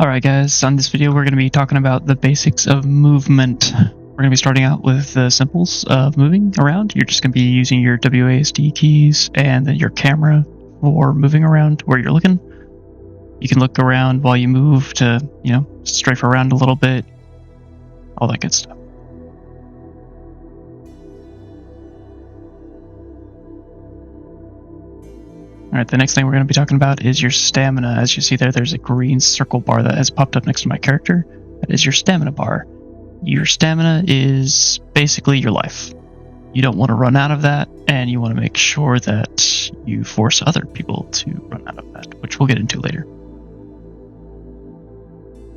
Alright guys, on this video we're going to be talking about the basics of movement. We're going to be starting out with the simples of moving around. You're just going to be using your WASD keys and then your camera for moving around where you're looking. You can look around while you move to, strafe around a little bit, all that good stuff. Alright, the next thing we're going to be talking about is your stamina. As you see there's a green circle bar that has popped up next to my character. That is your stamina bar. Your stamina is basically your life. You don't want to run out of that, and you want to make sure that you force other people to run out of that, which we'll get into later.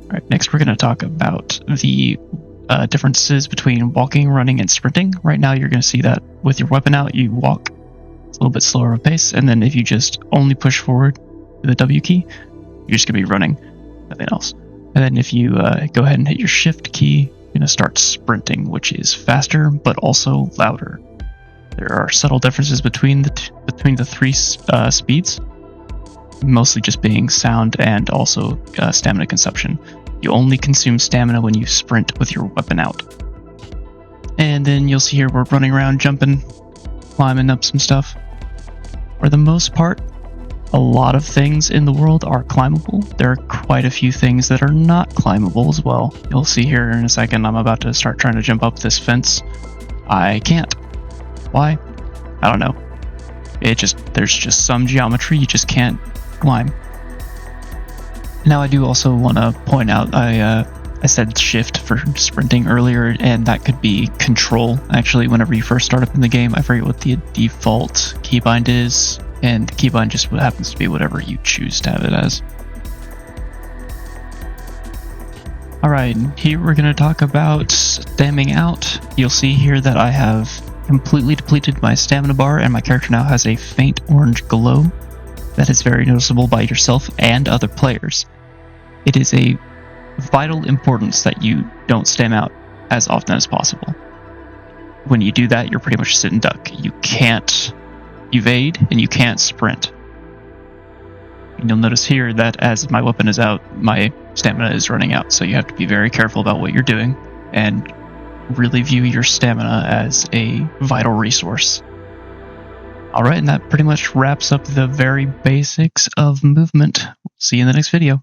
Alright, next we're going to talk about the differences between walking, running, and sprinting. Right now you're going to see that with your weapon out, you walk. It's a little bit slower of a pace, and then if you just only push forward with the W key, you're just going to be running, nothing else. And then if you go ahead and hit your shift key, you're going to start sprinting, which is faster but also louder. There are subtle differences between the three speeds, mostly just being sound and also stamina consumption. You only consume stamina when you sprint with your weapon out. And then you'll see here we're running around, jumping, climbing up some stuff. For the most part, a lot of things in the world are climbable. There are quite a few things that are not climbable as well. You'll see here in a second I'm about to start trying to jump up this fence. I can't. Why? I don't know. There's just some geometry you just can't climb. Now I do also want to point out I said shift for sprinting earlier, and that could be control. Actually, whenever you first start up in the game, I forget what the default keybind is, and the keybind just happens to be whatever you choose to have it as. Alright, here we're going to talk about stamming out. You'll see here that I have completely depleted my stamina bar, and my character now has a faint orange glow that is very noticeable by yourself and other players. It is a vital importance that you don't stam out as often as possible. When you do that, you're pretty much sit and duck. You can't evade and you can't sprint. And you'll notice here that as my weapon is out, my stamina is running out, so you have to be very careful about what you're doing and really view your stamina as a vital resource. Alright, and that pretty much wraps up the very basics of movement. See you in the next video.